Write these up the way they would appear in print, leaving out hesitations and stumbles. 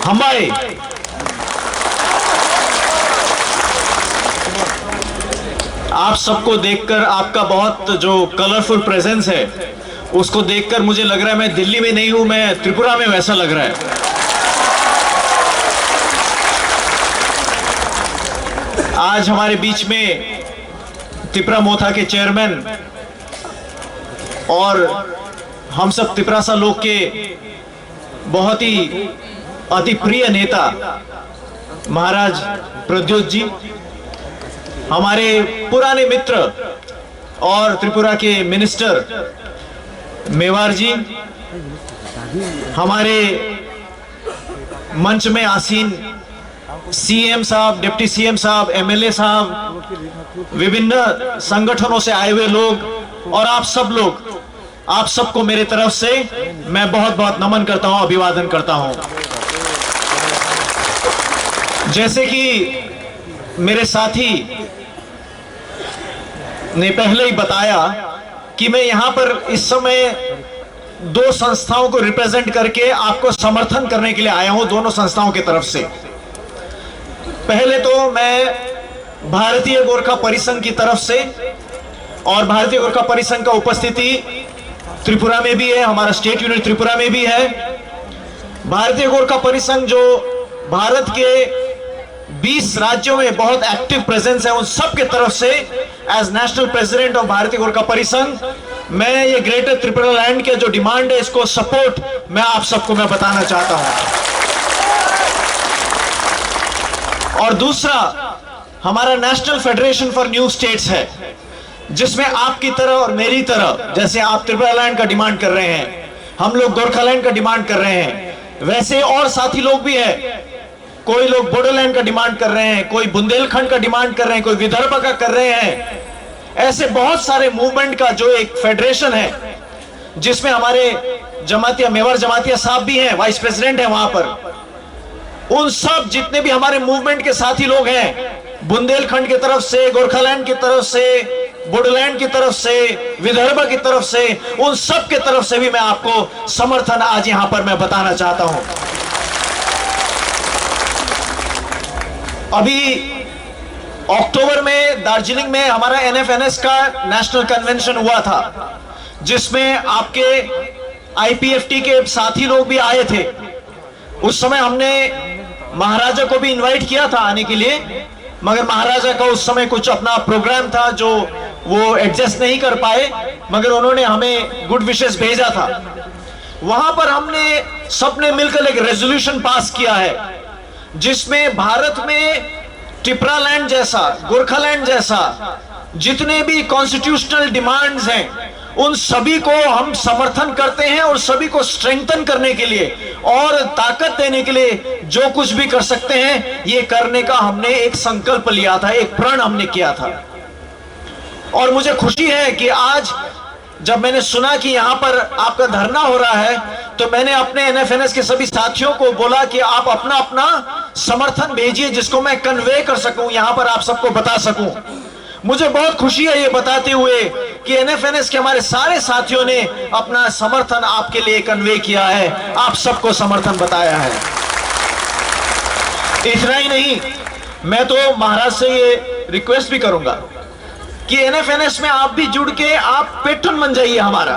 हमारे आप सबको देखकर, आपका बहुत जो कलरफुल प्रेजेंस है उसको देखकर मुझे लग रहा है मैं दिल्ली में नहीं हूं, मैं त्रिपुरा में वैसा लग रहा है। आज हमारे बीच में त्रिपुरा मोथा के चेयरमैन और हम सब त्रिपुरासा लोग के बहुत ही अति प्रिय नेता महाराज प्रद्योत जी, हमारे पुराने मित्र और त्रिपुरा के मिनिस्टर मेवार जी, हमारे मंच में आसीन सीएम साहब, डिप्टी सीएम साहब, एमएलए साहब, विभिन्न संगठनों से आए हुए लोग और आप सब लोग, आप सबको मेरे तरफ से मैं बहुत बहुत नमन करता हूं, अभिवादन करता हूं। जैसे कि मेरे साथी ने पहले ही बताया कि मैं यहां पर इस समय दो संस्थाओं को रिप्रेजेंट करके आपको समर्थन करने के लिए आया हूं, दोनों संस्थाओं की तरफ से। पहले तो मैं भारतीय गोरखा परिसंघ की तरफ से, और भारतीय गोरखा परिसंघ का उपस्थिति त्रिपुरा में भी है, हमारा स्टेट यूनिट त्रिपुरा में भी है। भारतीय गोरखा परिसंघ जो भारत के 20 राज्यों में बहुत एक्टिव प्रेजेंस है, उन सब के तरफ से एज नेशनल प्रेसिडेंट ऑफ भारतीय गोरखा परिसंघ मैं ये ग्रेटर त्रिपुरा लैंड के जो डिमांड है इसको सपोर्ट मैं आप सबको मैं बताना चाहता हूं। और दूसरा, हमारा national federation for new states है, जिसमें आपकी तरह और मेरी तरह, जैसे आप त्रिपुरा लैंड का डिमांड कर रहे हैं, हम लोग गोरखालैंड का डिमांड कर रहे हैं, वैसे और साथी लोग भी हैं। कोई लोग बोडोलैंड का डिमांड कर रहे हैं, कोई बुंदेलखंड का डिमांड कर रहे हैं, कोई विदर्भ का कर रहे हैं। ऐसे बहुत सारे मूवमेंट का जो एक फेडरेशन है, जिसमें हमारे जमातिया, मेवार जमातिया साहब भी हैं, वाइस प्रेसिडेंट है वहां पर। उन सब जितने भी हमारे मूवमेंट के साथी लोग हैं, बुंदेलखंड की तरफ से, गोरखालैंड की तरफ से, बोडोलैंड की तरफ से, विदर्भ की तरफ से, उन सब के तरफ से भी मैं आपको समर्थन आज यहां पर मैं बताना चाहता हूं। अभी अक्टूबर में दार्जिलिंग में हमारा एनएफएनएस का नेशनल कन्वेंशन हुआ था, जिसमें आपके आईपीएफटी के साथी लोग भी आए थे। उस समय हमने महाराजा को भी इनवाइट किया था आने के लिए, मगर महाराजा का उस समय कुछ अपना प्रोग्राम था जो वो एडजस्ट नहीं कर पाए, मगर उन्होंने हमें गुड विशेस भेजा था। वहां पर हमने सबने मिलकर एक रेजोल्यूशन पास किया है, जिसमें भारत में त्रिपुरा लैंड जैसा, गोरखालैंड जैसा जितने भी कॉन्स्टिट्यूशनल डिमांड्स हैं, उन सभी को हम समर्थन करते हैं और सभी को स्ट्रेंथन करने के लिए और ताकत देने के लिए जो कुछ भी कर सकते हैं, ये करने का हमने एक संकल्प लिया था, एक प्रण हमने किया था। और मुझे खुशी है कि आज जब मैंने सुना कि यहां पर आपका धरना हो रहा है, तो मैंने अपने एनएफएनएस के सभी साथियों को बोला कि आप अपना अपना समर्थन भेजिए, जिसको मैं कन्वे कर सकूं, यहां पर आप सबको बता सकूं। मुझे बहुत खुशी है ये बताते हुए कि एनएफएनएस के हमारे सारे साथियों ने अपना समर्थन आपके लिए कन्वे किया है, आप सबको समर्थन बताया है। इतना ही नहीं, मैं तो महाराज से ये रिक्वेस्ट भी करूंगा कि एनएफएनएस में आप भी जुड़ के आप पेट्रन बन जाइए हमारा,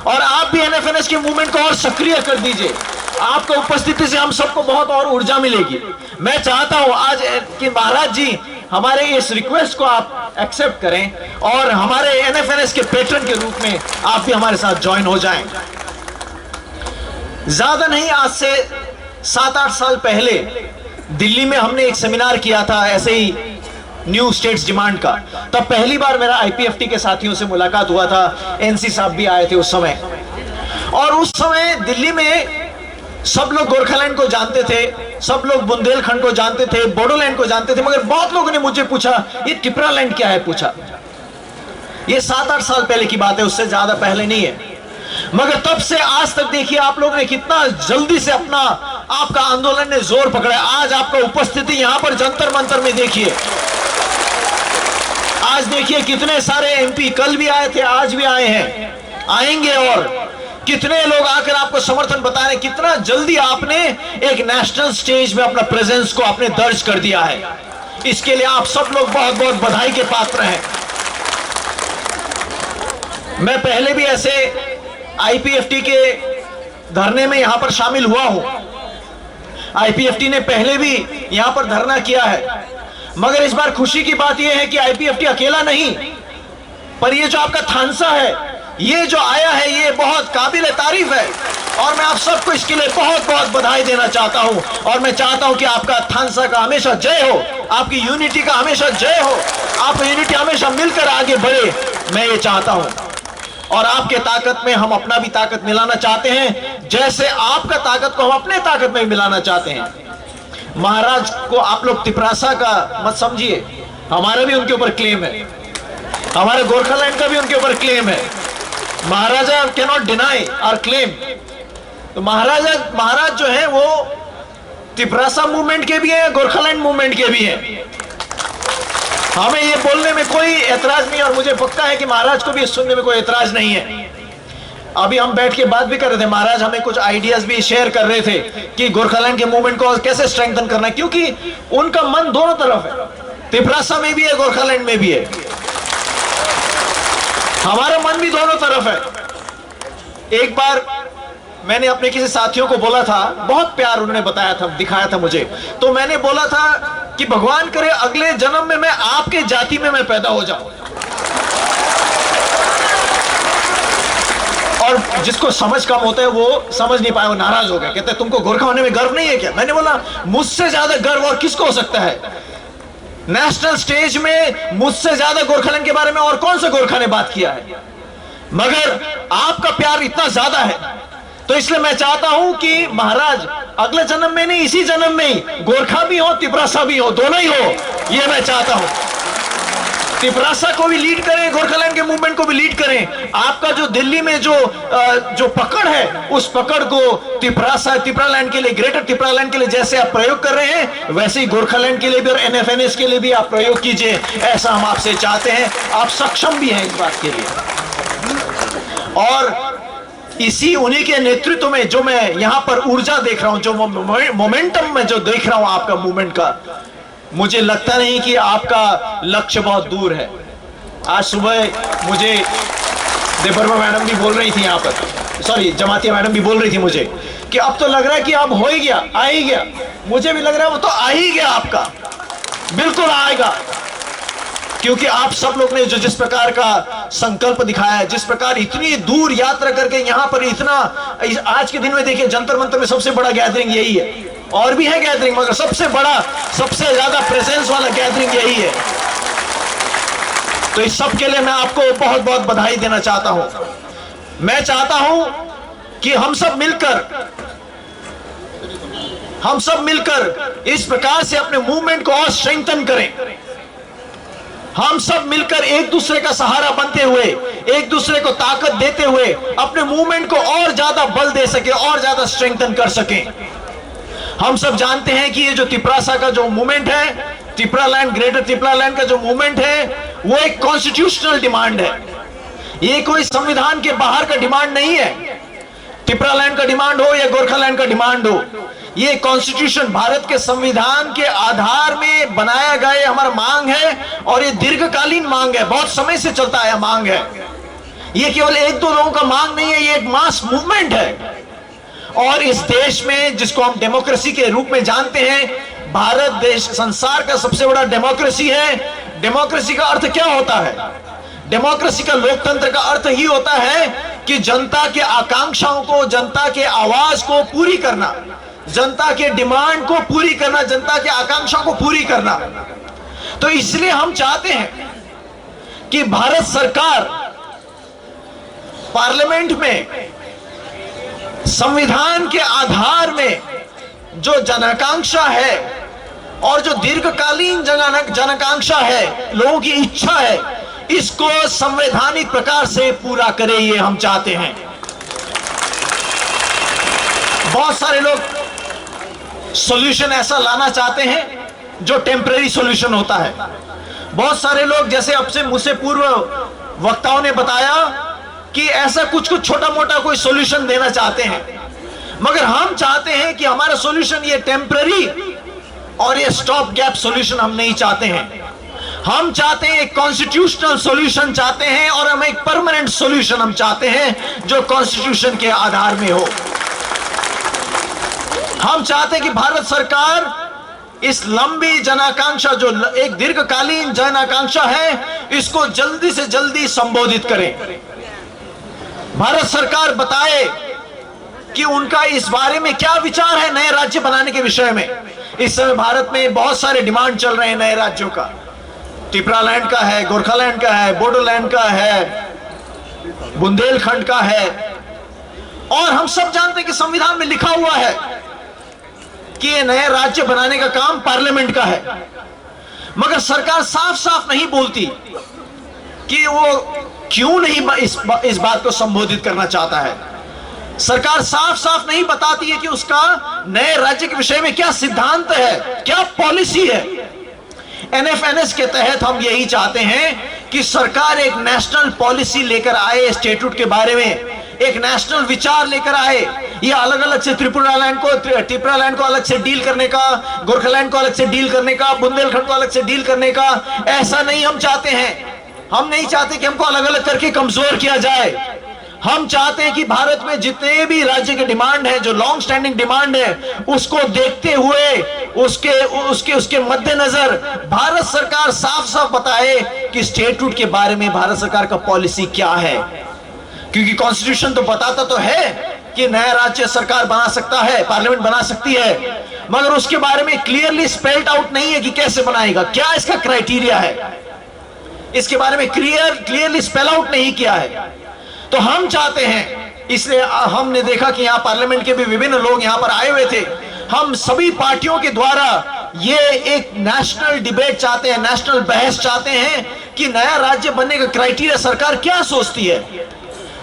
और आप भी एनएफएनएस के मूवमेंट को और सक्रिय कर दीजिए। आपकी उपस्थिति से हम सबको बहुत और ऊर्जा मिलेगी। मैं चाहता हूं आज कि महाराज जी हमारे इस रिक्वेस्ट को आप एक्सेप्ट करें और हमारे एनएफएनएस के पेट्रन के रूप में आप भी हमारे साथ ज्वाइन हो जाएं। ज्यादा नहीं, आज से 7-8 साल पहले दिल्ली में हमने एक सेमिनार किया था ऐसे ही न्यू स्टेट्स डिमांड का। तब पहली बार मेरा आईपीएफटी के साथियों से मुलाकात हुआ था, एनसी साहब भी आए थे उस समय। और उस समय दिल्ली में सब लोग गोरखालैंड को जानते थे, सब लोग बुंदेलखंड को जानते थे, बोडोलैंड को जानते थे, मगर बहुत लोगों ने मुझे पूछा ये त्रिपुरा लैंड क्या है, पूछा। ये 7-8 साल पहले की बात है, उससे ज्यादा पहले नहीं है। मगर तब से आज तक देखिए आप लोग ने कितना जल्दी से अपना आपका आंदोलन ने जोर पकड़ा। आज आपका उपस्थिति यहां पर जंतर मंतर में देखिए, आज देखिए कितने सारे एमपी, कल भी आए थे, आज भी आए हैं, आएंगे और कितने लोग आकर आपको समर्थन बता रहे हैं, कितना जल्दी आपने एक नेशनल स्टेज में अपना प्रेजेंस को आपने दर्ज कर दिया है। इसके लिए आप सब लोग बहुत बहुत बधाई के पात्र हैं। मैं पहले भी ऐसे आईपीएफटी के धरने में यहां पर शामिल हुआ हूं। आईपीएफटी ने पहले भी यहां पर धरना किया है, मगर इस बार खुशी की बात यह है कि आईपीएफटी अकेला नहीं, पर ये जो आपका थानसा है, ये जो आया है, ये बहुत काबिल तारीफ है और मैं आप सबको इसके लिए बहुत बहुत बधाई देना चाहता हूं। और मैं चाहता हूं कि आपका थानसा का हमेशा जय हो, आपकी यूनिटी का हमेशा जय हो, आप यूनिटी हमेशा मिलकर आगे बढ़े, मैं ये चाहता हूं। और आपके ताकत में हम अपना भी ताकत मिलाना चाहते हैं, जैसे आपका ताकत को हम अपने ताकत में मिलाना चाहते हैं। महाराज को आप लोग तिपरासा का मत समझिए, हमारा भी उनके ऊपर क्लेम है, हमारे गोरखालैंड का भी उनके ऊपर क्लेम है। Maharaja can not deny our claim. तो महाराज जो है वो तिपरासा मूवमेंट के भी हैं, गोरखालैंड मूवमेंट के भी हैं। हमें ये बोलने में कोई एतराज नहीं, और मुझे पक्का है कि महाराज को भी सुनने में कोई एतराज नहीं है। अभी हम बैठ के बात भी कर रहे थे, महाराज हमें कुछ आइडियाज भी शेयर कर रहे थे कि गोरखालैंड के मूवमेंट को कैसे स्ट्रेंथन करना है, क्योंकि उनका मन दोनों तरफ है, तिपरासा में भी है, गोरखालैंड में भी है, हमारा मन भी दोनों तरफ है। एक बार मैंने अपने किसी साथियों को बोला था, बहुत प्यार उन्होंने बताया था, दिखाया था मुझे, तो मैंने बोला था कि भगवान करे अगले जन्म में मैं आपके जाति में मैं पैदा हो जाऊं। और जिसको समझ कम होता है वो समझ नहीं पाया, वो नाराज हो गया, कहते तुमको गोरखा होने में गर्व नहीं है क्या? मैंने बोला मुझसे ज्यादा गर्व और किसको हो सकता है? नेशनल स्टेज में मुझसे ज्यादा गोरखालैंड के बारे में और कौन सा गोरखा ने बात किया है? मगर आपका प्यार इतना ज्यादा है, तो इसलिए मैं चाहता हूं कि महाराज अगले जन्म में नहीं, इसी जन्म में ही गोरखा भी हो, तिपरासा भी हो, दोनों ही हो, ये मैं चाहता हूं। तिपरासा को भी लीड करें, गोरखालैंड के मूवमेंट को भी लीड करें। आपका जो दिल्ली में जो पकड़ है, उस पकड़ को तिपरालैंड के लिए, ग्रेटर तिपरालैंड के लिए जैसे आप प्रयोग कर रहे हैं, वैसे ही गोरखालैंड के लिए भी और एनएफएनएस के लिए भी आप प्रयोग कीजिए, ऐसा हम आपसे चाहते हैं। आप सक्षम भी हैं इस बात के लिए। और इसी उन्हीं के नेतृत्व में जो मैं यहां पर ऊर्जा देख रहा हूं, जो मोमेंटम में जो देख रहा हूं आपका मूवमेंट का, मुझे लगता नहीं कि आपका लक्ष्य बहुत दूर है। आज सुबह मुझे देबरमा मैडम भी बोल रही थी यहां पर, सॉरी जमातिया मैडम भी बोल रही थी मुझे कि अब तो लग रहा है कि अब हो ही गया, आ ही गया। मुझे भी लग रहा है वो तो आ ही गया, आपका बिल्कुल आएगा, क्योंकि आप सब लोग ने जो जिस प्रकार का संकल्प दिखाया है, जिस प्रकार इतनी दूर यात्रा करके यहां पर इतना, आज के दिन में देखिए जंतर मंतर में सबसे बड़ा गैदरिंग यही है, और भी है गैदरिंग, मगर सबसे बड़ा, सबसे ज्यादा प्रेजेंस वाला गैदरिंग यही है। तो इस सब के लिए मैं आपको बहुत बहुत बधाई देना चाहता हूं। मैं चाहता हूं कि हम सब मिलकर इस प्रकार से अपने मूवमेंट को और स्ट्रेंथन करें। हम सब मिलकर एक दूसरे का सहारा बनते हुए, एक दूसरे को ताकत देते हुए अपने मूवमेंट को और ज्यादा बल दे सके, और ज्यादा स्ट्रेंथन कर सकें। हम सब जानते हैं कि ये जो तिपरासा का जो मूवमेंट है, तिपरालैंड, ग्रेटर तिपरालैंड का जो मूवमेंट है, वो एक कॉन्स्टिट्यूशनल डिमांड है। ये कोई संविधान के बाहर का डिमांड नहीं है। तिपरालैंड का डिमांड हो या गोरखालैंड का डिमांड हो, ये कॉन्स्टिट्यूशन, भारत के संविधान के आधार में बनाया गया हमारा मांग है, और ये दीर्घकालीन मांग है, बहुत समय से चलता आया मांग है। ये केवल एक दो लोगों का मांग नहीं है, ये एक मास मूवमेंट है। और इस देश में, जिसको हम डेमोक्रेसी के रूप में जानते हैं, भारत देश संसार का सबसे बड़ा डेमोक्रेसी है। डेमोक्रेसी का अर्थ क्या होता है? डेमोक्रेसी का, लोकतंत्र का अर्थ ही होता है कि जनता के आकांक्षाओं को, जनता के आवाज को पूरी करना, जनता के डिमांड को पूरी करना, जनता के आकांक्षाओं को पूरी करना। तो इसलिए हम चाहते हैं कि भारत सरकार पार्लियामेंट में संविधान के आधार में जो जनाकांक्षा है और जो दीर्घकालीन जनाकांक्षा है, लोगों की इच्छा है, इसको संवैधानिक प्रकार से पूरा करे, ये हम चाहते हैं। बहुत सारे लोग सॉल्यूशन ऐसा लाना चाहते हैं जो टेम्परेरी सॉल्यूशन होता है। बहुत सारे लोग, जैसे अब से मुझसे पूर्व वक्ताओं ने बताया कि ऐसा कुछ कुछ छोटा मोटा कोई सॉल्यूशन देना चाहते हैं, मगर हम चाहते हैं कि हमारा सॉल्यूशन ये टेम्पररी और ये स्टॉप गैप सॉल्यूशन हम नहीं चाहते हैं। हम चाहते हैं एक कॉन्स्टिट्यूशनल सॉल्यूशन चाहते हैं, और हम एक परमानेंट सॉल्यूशन हम चाहते हैं जो कॉन्स्टिट्यूशन के आधार में हो। हम चाहते हैं कि भारत सरकार इस लंबी जनाकांक्षा, जो एक दीर्घकालीन जनाकांक्षा है, इसको जल्दी से जल्दी संबोधित करे। भारत सरकार बताए कि उनका इस बारे में क्या विचार है नए राज्य बनाने के विषय में। इस समय भारत में बहुत सारे डिमांड चल रहे हैं नए राज्यों का। त्रिपुरालैंड का है, गोरखालैंड का है, बोडोलैंड का है, बुंदेलखंड का है। और हम सब जानते हैं कि संविधान में लिखा हुआ है कि ये नए राज्य बनाने का काम पार्लियामेंट का है, मगर सरकार साफ साफ नहीं बोलती कि वो क्यों नहीं इस बात को संबोधित करना चाहता है। सरकार साफ साफ नहीं बताती है कि उसका नए राज्य के विषय में क्या सिद्धांत है, क्या पॉलिसी है। एनएफएनएस के तहत हम यही चाहते हैं कि सरकार एक नेशनल पॉलिसी लेकर आए, स्टेट्यूट के बारे में एक नेशनल विचार लेकर आए। ये अलग अलग से त्रिपुरालैंड को अलग से डील करने का, गोरखालैंड को अलग से डील करने का, बुंदेलखंड को अलग से डील करने का, ऐसा नहीं हम चाहते हैं। हम नहीं चाहते कि हमको अलग अलग करके कमजोर किया जाए। हम चाहते हैं कि भारत में जितने भी राज्य के डिमांड है, जो लॉन्ग स्टैंडिंग डिमांड है, उसको देखते हुए उसके मद्देनजर भारत सरकार साफ साफ बताए कि स्टेट्यूट के बारे में भारत सरकार का पॉलिसी क्या है। क्योंकि कॉन्स्टिट्यूशन तो बताता तो है कि नया राज्य सरकार बना सकता है, पार्लियामेंट बना सकती है, मगर उसके बारे में क्लियरली स्पेल्ड आउट नहीं है कि कैसे बनाएगा, क्या इसका क्राइटेरिया है, इसके बारे में क्लियरली स्पेल आउट नहीं किया है। तो हम चाहते हैं, इसलिए हमने देखा कि यहाँ पार्लियामेंट के भी विभिन्न लोग यहाँ पर आए हुए थे। हम सभी पार्टियों के द्वारा ये एक नेशनल डिबेट चाहते हैं, नेशनल बहस चाहते हैं कि नया राज्य बनने का क्राइटेरिया सरकार क्या सोचती है।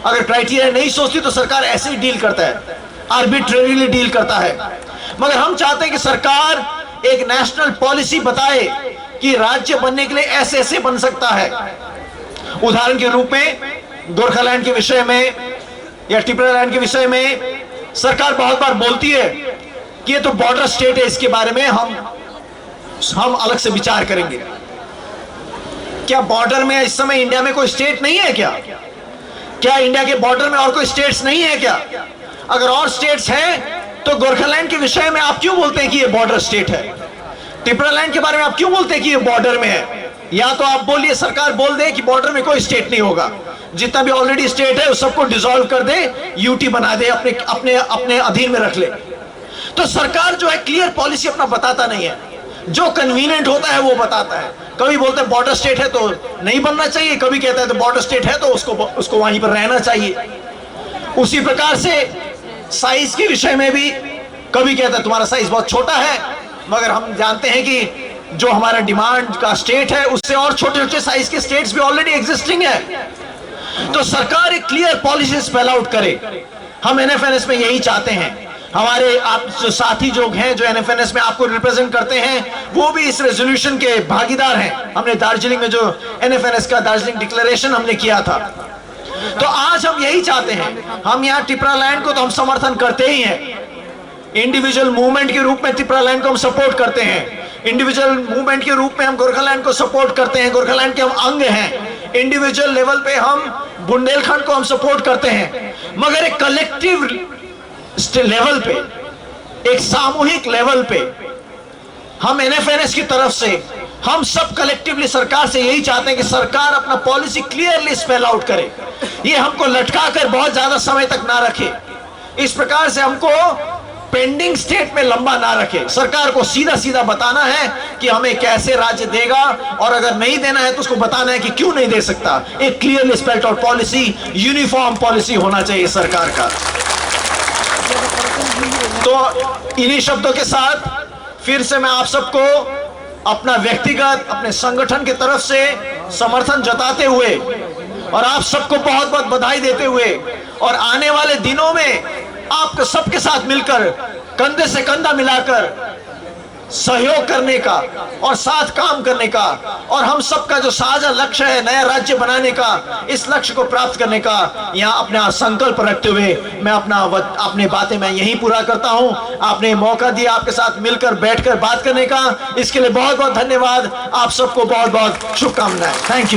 अगर क्राइटेरिया नहीं सोचती तो सरकार ऐसे ही डील करता है, आर्बिट्रेरीली डील करता है। मगर हम चाहते हैं कि सरकार एक नेशनल पॉलिसी बताए कि राज्य बनने के लिए ऐसे ऐसे बन सकता है। उदाहरण के रूप में गोरखालैंड के विषय में या त्रिपुरालैंड के विषय में सरकार बहुत बार बोलती है कि ये तो बॉर्डर स्टेट है, इसके बारे में हम अलग से विचार करेंगे। क्या बॉर्डर में इस समय इंडिया में कोई स्टेट नहीं है क्या? क्या इंडिया के बॉर्डर में और कोई स्टेट्स नहीं है क्या? अगर और स्टेट्स हैं तो गोरखालैंड के विषय में आप क्यों बोलते हैं कि ये बॉर्डर स्टेट है? त्रिपुरालैंड के बारे में आप क्यों बोलते हैं कि ये बॉर्डर में है? या तो आप बोलिए, सरकार बोल दे कि बॉर्डर में कोई स्टेट नहीं होगा, जितना भी ऑलरेडी स्टेट है उस सबको डिसॉल्व कर दे, यूटी बना दे, अपने अपने अपने अधीन में रख ले। तो सरकार जो है क्लियर पॉलिसी अपना बताता नहीं है, जो कन्वीनियंट होता है वो बताता है। कभी बोलते हैं बॉर्डर स्टेट है तो नहीं बनना चाहिए, कभी कहता है तो बॉर्डर स्टेट है तो उसको वहीं पर रहना चाहिए। उसी प्रकार से साइज के विषय में भी कभी कहता है तुम्हारा साइज बहुत छोटा है, मगर हम जानते हैं कि जो हमारा डिमांड का स्टेट है उससे और छोटे छोटे साइज के स्टेट्स भी ऑलरेडी एग्जिस्टिंग है। तो सरकार एक क्लियर पॉलिसी स्पेल आउट करे। हम एनएफएनएस में यही चाहते हैं। हमारे आप जो साथी जो हैं, जो एनएफएनएस में आपको रिप्रेजेंट करते हैं, वो भी इस रेजोल्यूशन के भागीदार हैं। हमने दार्जिलिंग में जो एनएफएनएस का दार्जिलिंग डिक्लेरेशन हमने किया था, तो आज हम यही चाहते हैं। हम यहाँ त्रिपुरालैंड को तो हम समर्थन करते ही हैं, इंडिविजुअल मूवमेंट के रूप में त्रिपुरालैंड को हम सपोर्ट करते हैं, इंडिविजुअल मूवमेंट के रूप में हम गोरखालैंड को सपोर्ट करते हैं, गोरखालैंड के हम अंग हैं। इंडिविजुअल लेवल पे हम बुंदेलखंड को हम सपोर्ट करते हैं, मगर एक कलेक्टिव लेवल पे, एक सामूहिक लेवल पे हम एनएफएनएस की तरफ से हम सब कलेक्टिवली सरकार से यही चाहते हैं कि सरकार अपना पॉलिसी क्लियरली स्पेल आउट करे। ये हमको लटका कर बहुत ज्यादा समय तक ना रखे, इस प्रकार से हमको पेंडिंग स्टेट में लंबा ना रखे। सरकार को सीधा सीधा बताना है कि हमें कैसे राज्य देगा, और अगर नहीं देना है तो उसको बताना है कि क्यों नहीं दे सकता। एक clearly spelled out policy, uniform policy होना चाहिए सरकार का। तो इन्हीं शब्दों के साथ फिर से मैं आप सबको अपना व्यक्तिगत, अपने संगठन की तरफ से समर्थन जताते हुए और आप सबको बहुत बहुत बधाई देते हुए, और आने वाले दिनों में आपके सबके साथ मिलकर, कंधे से कंधा मिलाकर सहयोग करने का और साथ काम करने का और हम सबका जो साझा लक्ष्य है नया राज्य बनाने का, इस लक्ष्य को प्राप्त करने का यहाँ अपना संकल्प रखते हुए मैं अपनी बातें मैं यहीं पूरा करता हूँ। आपने मौका दिया आपके साथ मिलकर बैठकर बात करने का, इसके लिए बहुत बहुत धन्यवाद। आप सबको बहुत बहुत शुभकामनाएं। Thank you.